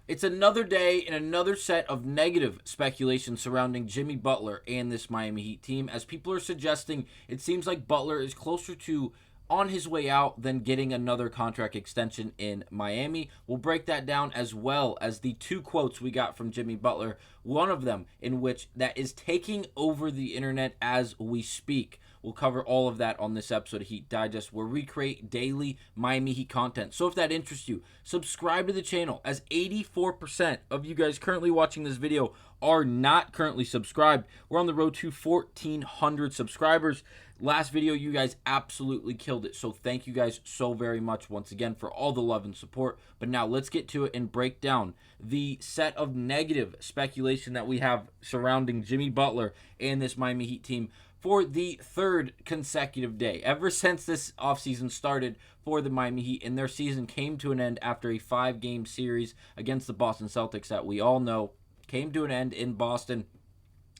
It's another day and another set of negative speculation surrounding Jimmy Butler and this Miami Heat team, as people are suggesting it seems like Butler is closer to on his way out than getting another contract extension in Miami. We'll break that down, as well as the two quotes we got from Jimmy Butler, one of them in which that is taking over the internet as we speak. We'll cover all of that on this episode of Heat Digest, where we create daily Miami Heat content. So if that interests you, subscribe to the channel, as 84% of you guys currently watching this video are not currently subscribed. We're on the road to 1,400 subscribers. Last video, you guys absolutely killed it. So thank you guys so very much once again for all the love and support. But now let's get to it and break down the set of negative speculation that we have surrounding Jimmy Butler and this Miami Heat team for the third consecutive day. Ever since this offseason started for the Miami Heat, and their season came to an end after a 5-game series against the Boston Celtics that we all know came to an end in Boston.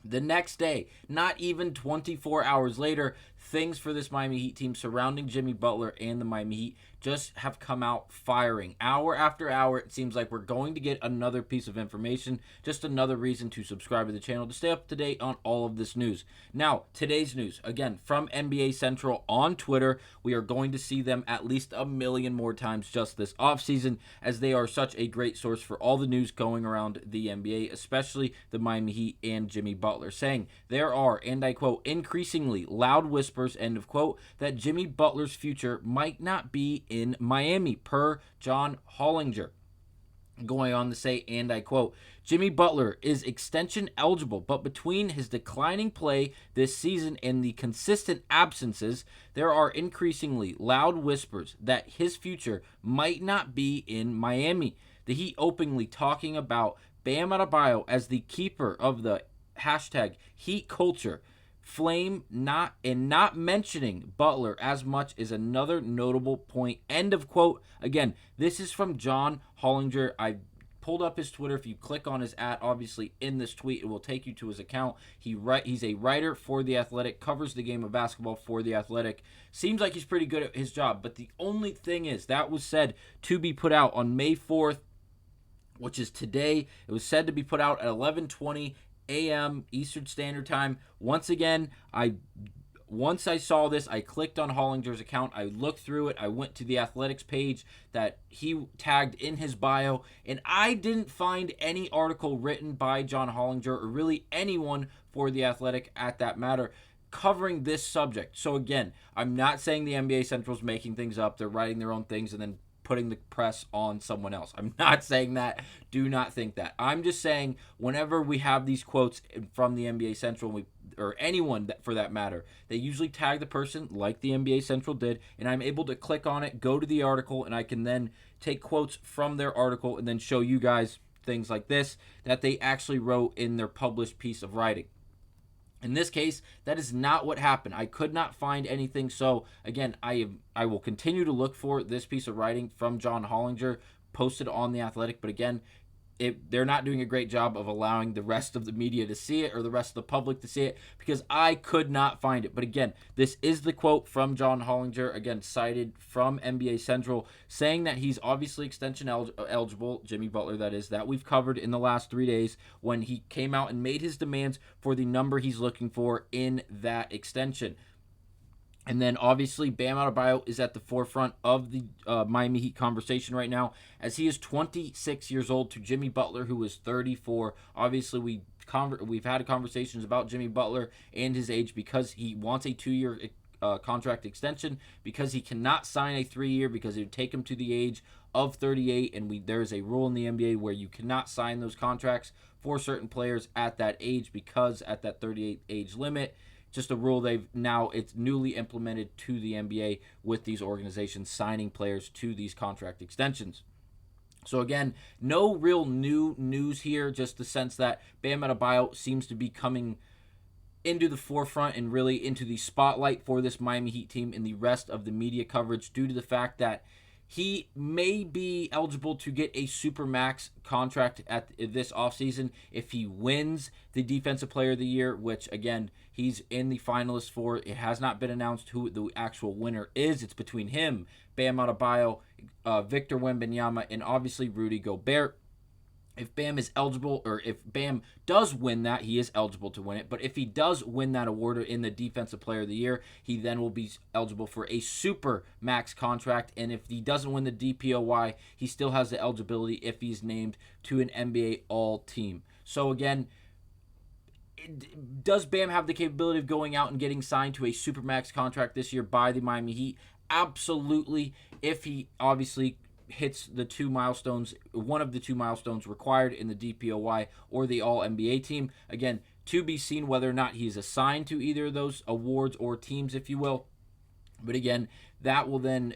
The next day, not even 24 hours later, things for this Miami Heat team surrounding Jimmy Butler and the Miami Heat just have come out firing. Hour after hour, it seems like we're going to get another piece of information, just another reason to subscribe to the channel to stay up to date on all of this news. Now, today's news, again, from NBA Central on Twitter. We are going to see them at least a million more times just this offseason, as they are such a great source for all the news going around the NBA, especially the Miami Heat and Jimmy Butler, saying there are, and I quote, increasingly loud whispers, end of quote, that Jimmy Butler's future might not be in Miami, per John Hollinger. Going on to say, and I quote, Jimmy Butler is extension eligible, but between his declining play this season and the consistent absences, there are increasingly loud whispers that his future might not be in Miami. The Heat openly talking about Bam Adebayo as the keeper of the hashtag Heat culture flame, not mentioning Butler as much is another notable point, end of quote. Again, this is from John Hollinger. I pulled up his Twitter. If you click on his @ obviously in this tweet, it will take you to his account. He's a writer for The Athletic, covers the game of basketball for The Athletic. Seems like he's pretty good at his job, but the only thing is that was said to be put out on May 4th, which is today. It was said to be put out at 11:20 a.m. Eastern Standard Time. Once again, once I saw this, I clicked on Hollinger's account. I looked through it. I went to the Athletics page that he tagged in his bio, and I didn't find any article written by John Hollinger, or really anyone for the Athletic at that matter, covering this subject. So again, I'm not saying the NBA Central's making things up. They're writing their own things and then putting the press on someone else. I'm not saying that. Do not think that. I'm just saying, whenever we have these quotes from the NBA Central, or anyone for that matter, they usually tag the person like the NBA Central did, and I'm able to click on it, go to the article, and I can then take quotes from their article and then show you guys things like this that they actually wrote in their published piece of writing. In this case, that is not what happened. I could not find anything. So again, I will continue to look for this piece of writing from John Hollinger posted on The Athletic. But again, they're not doing a great job of allowing the rest of the media to see it, or the rest of the public to see it, because I could not find it. But again, this is the quote from John Hollinger, again cited from NBA Central, saying that he's obviously extension eligible, Jimmy Butler that is, that we've covered in the last 3 days when he came out and made his demands for the number he's looking for in that extension. And then obviously Bam Adebayo is at the forefront of the Miami Heat conversation right now, as he is 26 years old to Jimmy Butler, who is 34. Obviously, we've had conversations about Jimmy Butler and his age, because he wants a 2-year contract extension, because he cannot sign a 3-year, because it would take him to the age of 38, and there is a rule in the NBA where you cannot sign those contracts for certain players at that age, because at that 38 age limit. Just a rule it's newly implemented to the NBA, with these organizations signing players to these contract extensions. So again, no real new news here, just the sense that Bam Adebayo seems to be coming into the forefront and really into the spotlight for this Miami Heat team in the rest of the media coverage, due to the fact that he may be eligible to get a supermax contract at this offseason if he wins the Defensive Player of the Year, which, again, he's in the finalists for. It has not been announced who the actual winner is. It's between him, Bam Adebayo, Victor Wembanyama, and obviously Rudy Gobert. if Bam is eligible, or if Bam does win that, he is eligible to win it. But if he does win that award in the Defensive Player of the Year, he then will be eligible for a super max contract. And if he doesn't win the DPOY, he still has the eligibility if he's named to an NBA All-Team. So again, does Bam have the capability of going out and getting signed to a super max contract this year by the Miami Heat? Absolutely. If he obviously hits the two milestones, one of the two milestones required in the DPOY or the All-NBA team. Again, to be seen whether or not he's assigned to either of those awards or teams, if you will. But again, that will then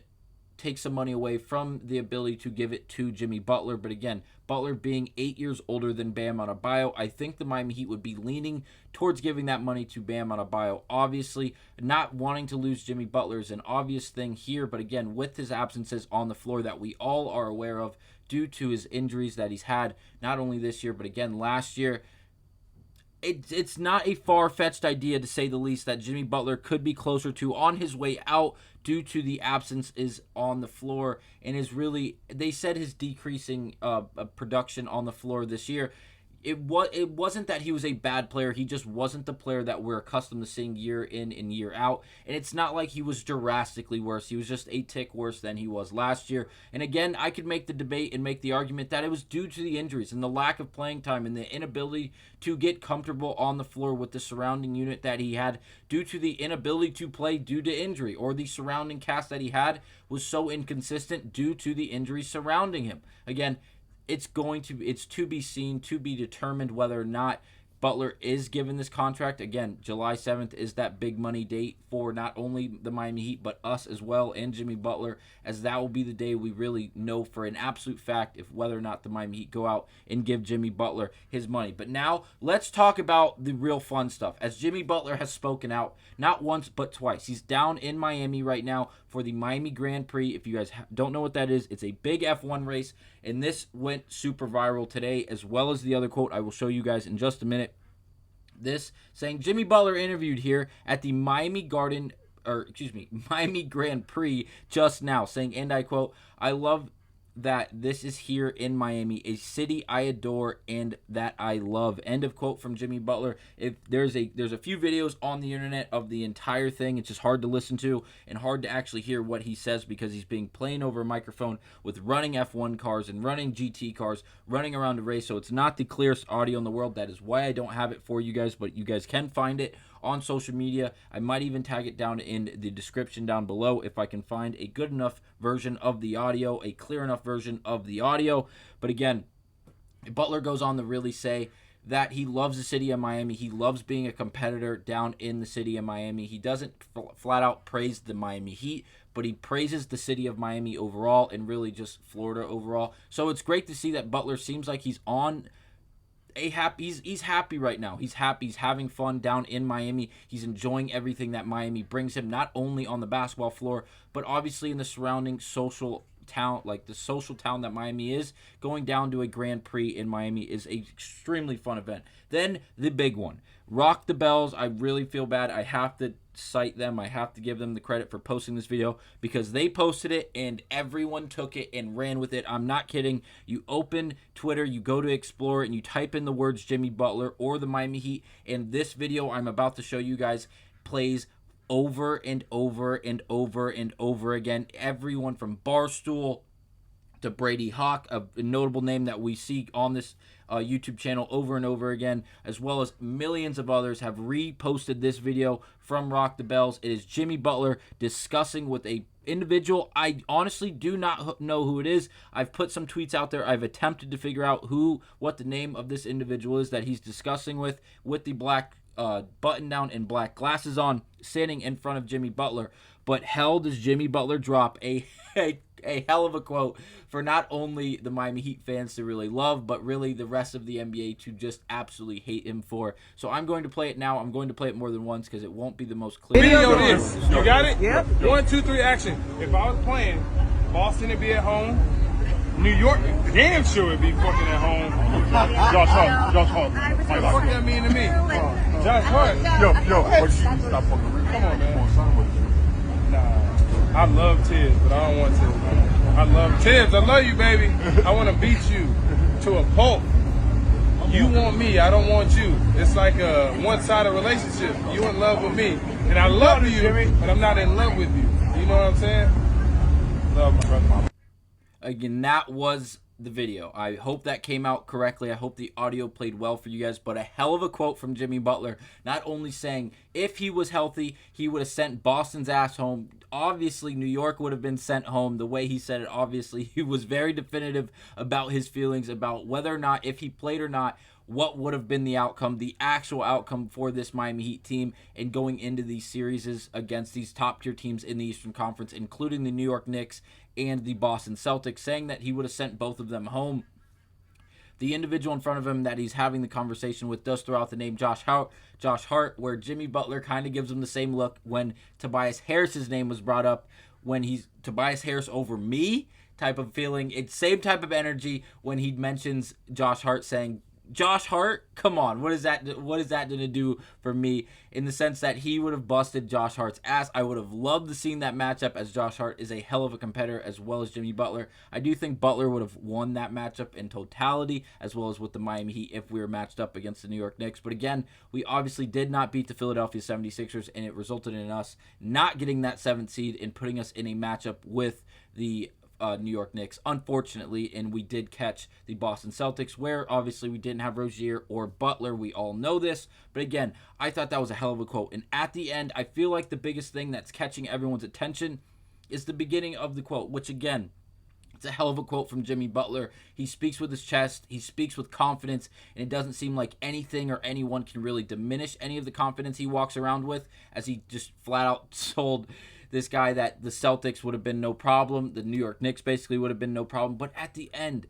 take some money away from the ability to give it to Jimmy Butler. But again, Butler being 8 years older than Bam Adebayo, I think the Miami Heat would be leaning towards giving that money to Bam Adebayo. Obviously, not wanting to lose Jimmy Butler is an obvious thing here, but again, with his absences on the floor that we all are aware of due to his injuries that he's had, not only this year, but again last year, it's not a far-fetched idea, to say the least, that Jimmy Butler could be closer to on his way out due to the absence is on the floor and is really, they said his decreasing production on the floor this year. It wasn't that he was a bad player. He just wasn't the player that we're accustomed to seeing year in and year out. And it's not like he was drastically worse. He was just a tick worse than he was last year. And again, I could make the debate and make the argument that it was due to the injuries and the lack of playing time and the inability to get comfortable on the floor with the surrounding unit that he had due to the inability to play due to injury, or the surrounding cast that he had was so inconsistent due to the injuries surrounding him. Again, it's to be seen, to be determined whether or not Butler is given this contract. Again, July 7th is that big money date for not only the Miami Heat, but us as well, and Jimmy Butler, as that will be the day we really know for an absolute fact if whether or not the Miami Heat go out and give Jimmy Butler his money. But now, let's talk about the real fun stuff. As Jimmy Butler has spoken out, not once, but twice. He's down in Miami right now for the Miami Grand Prix. If you guys don't know what that is, it's a big F1 race, and this went super viral today, as well as the other quote I will show you guys in just a minute. This saying, Jimmy Butler interviewed here at the Miami Grand Prix just now, saying, and I quote, "I love that this is here in Miami, a city I adore and that I love." End of quote from Jimmy Butler. If there's a few videos on the internet of the entire thing. It's just hard to listen to and hard to actually hear what he says because he's being playing over a microphone with running F1 cars and running GT cars, running around a race. So it's not the clearest audio in the world. That is why I don't have it for you guys, but you guys can find it on social media. I might even tag it down in the description down below if I can find a good enough version of the audio, a clear enough version of the audio. But again, Butler goes on to really say that he loves the city of Miami. He loves being a competitor down in the city of Miami. He doesn't flat out praise the Miami Heat, but he praises the city of Miami overall and really just Florida overall. So it's great to see that Butler seems like he's on he's happy right now. He's happy. He's having fun down in Miami. He's enjoying everything that Miami brings him, not only on the basketball floor, but obviously in the surrounding social town, like the social town that Miami is. Going down to a Grand Prix in Miami is an extremely fun event. Then the big one, Rock the Bells. I really feel bad. I have to cite them. I have to give them the credit for posting this video because they posted it and everyone took it and ran with it. I'm not kidding. You open Twitter, you go to Explore, and you type in the words Jimmy Butler or the Miami Heat, and this video I'm about to show you guys plays over and over and over and over again. Everyone from Barstool to Brady Hawk, a notable name that we see on this YouTube channel over and over again, as well as millions of others, have reposted this video from Rock the Bells. It is Jimmy Butler discussing with a individual. I honestly do not know who it is. I've put some tweets out there. I've attempted to figure out what the name of this individual is that he's discussing with the black button down and black glasses on, standing in front of Jimmy Butler. But hell does Jimmy Butler drop a hell of a quote for not only the Miami Heat fans to really love, but really the rest of the NBA to just absolutely hate him for. So I'm going to play it now. I'm going to play it more than once because it won't be the most clear. Video this. You got it? Yep. 1, 2, 3, action. If I was playing, Boston would be at home. New York, damn sure would be fucking at home. Josh Hart. What the fuck that mean to me? Josh Hart. Yo, what you stop fucking with? Come on, man. Nah, I love Tibbs, but I don't want to. I love Tibbs. I love you, baby. I want to beat you to a pulp. You want me, I don't want you. It's like a one-sided relationship. You in love with me, and I love you, but I'm not in love with you. You know what I'm saying? Love my brother. Again, that was the video. I hope that came out correctly. I hope the audio played well for you guys, but a hell of a quote from Jimmy Butler, not only saying if he was healthy, he would have sent Boston's ass home. Obviously, New York would have been sent home. The way he said it, obviously, he was very definitive about his feelings about whether or not, if he played or not, what would have been the outcome, the actual outcome for this Miami Heat team and going into these series against these top-tier teams in the Eastern Conference, including the New York Knicks and the Boston Celtics, saying that he would have sent both of them home. The individual in front of him that he's having the conversation with does throw out the name Josh Hart, where Jimmy Butler kind of gives him the same look when Tobias Harris's name was brought up, when he's Tobias Harris over me type of feeling. It's same type of energy when he mentions Josh Hart, saying, Josh Hart, come on, what is that going to do for me, in the sense that he would have busted Josh Hart's ass. I would have loved to see that matchup, as Josh Hart is a hell of a competitor, as well as Jimmy Butler. I do think Butler would have won that matchup in totality, as well as with the Miami Heat if we were matched up against the New York Knicks. But again, we obviously did not beat the Philadelphia 76ers, and it resulted in us not getting that 7th seed and putting us in a matchup with the New York Knicks, unfortunately, and we did catch the Boston Celtics, where obviously we didn't have Rozier or Butler. We all know this, but again, I thought that was a hell of a quote. And at the end, I feel like the biggest thing that's catching everyone's attention is the beginning of the quote, which again, it's a hell of a quote from Jimmy Butler. He speaks with his chest, he speaks with confidence, and it doesn't seem like anything or anyone can really diminish any of the confidence he walks around with, as he just flat out told this guy that the Celtics would have been no problem, the New York Knicks basically would have been no problem. But at the end,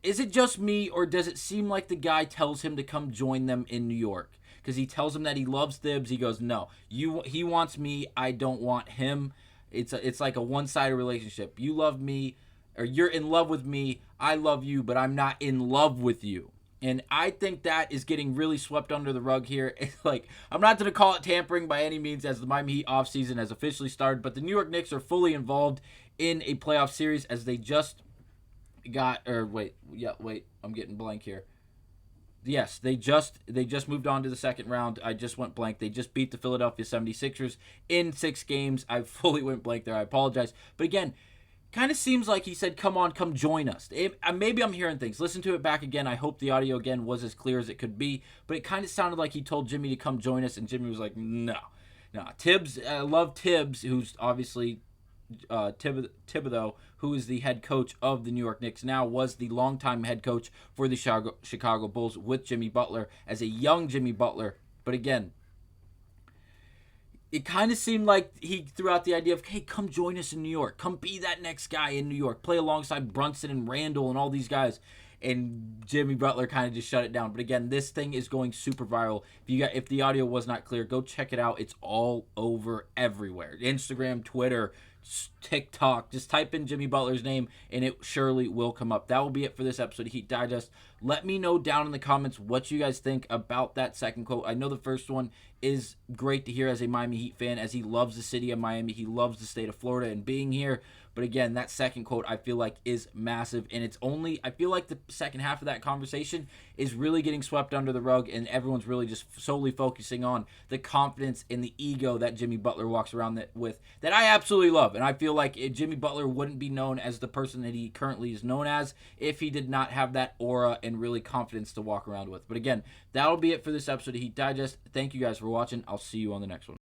is it just me, or does it seem like the guy tells him to come join them in New York? Because he tells him that he loves Thibs. He goes, no, he wants me, I don't want him. It's like a one-sided relationship. You love me, or you're in love with me, I love you, but I'm not in love with you. And I think that is getting really swept under the rug here. It's like, I'm not going to call it tampering by any means, as the Miami Heat offseason has officially started, but the New York Knicks are fully involved in a playoff series, as they just got, I'm getting blank here. Yes, they just moved on to the second round. I just went blank. They just beat the Philadelphia 76ers in 6 games. I fully went blank there. I apologize. But again, kind of seems like he said, come on, come join us. Maybe I'm hearing things. Listen to it back again. I hope the audio again was as clear as it could be. But it kind of sounded like he told Jimmy to come join us, and Jimmy was like, no. Tibbs, I love Tibbs, who's obviously Thibodeau, who is the head coach of the New York Knicks now, was the longtime head coach for the Chicago Bulls with Jimmy Butler as a young Jimmy Butler. But again, it kind of seemed like he threw out the idea of, hey, come join us in New York. Come be that next guy in New York. Play alongside Brunson and Randall and all these guys. And Jimmy Butler kind of just shut it down. But again, this thing is going super viral. If the audio was not clear, go check it out. It's all over everywhere. Instagram, Twitter, TikTok. Just type in Jimmy Butler's name and it surely will come up. That will be it for this episode of Heat Digest. Let me know down in the comments what you guys think about that second quote. I know the first one is great to hear as a Miami Heat fan, as he loves the city of Miami. He loves the state of Florida and being here. But again, that second quote I feel like is massive, and I feel like the second half of that conversation is really getting swept under the rug, and everyone's really just solely focusing on the confidence and the ego that Jimmy Butler walks around with, that I absolutely love. And I feel like Jimmy Butler wouldn't be known as the person that he currently is known as if he did not have that aura and really confidence to walk around with. But again, that'll be it for this episode of Heat Digest. Thank you guys for watching. I'll see you on the next one.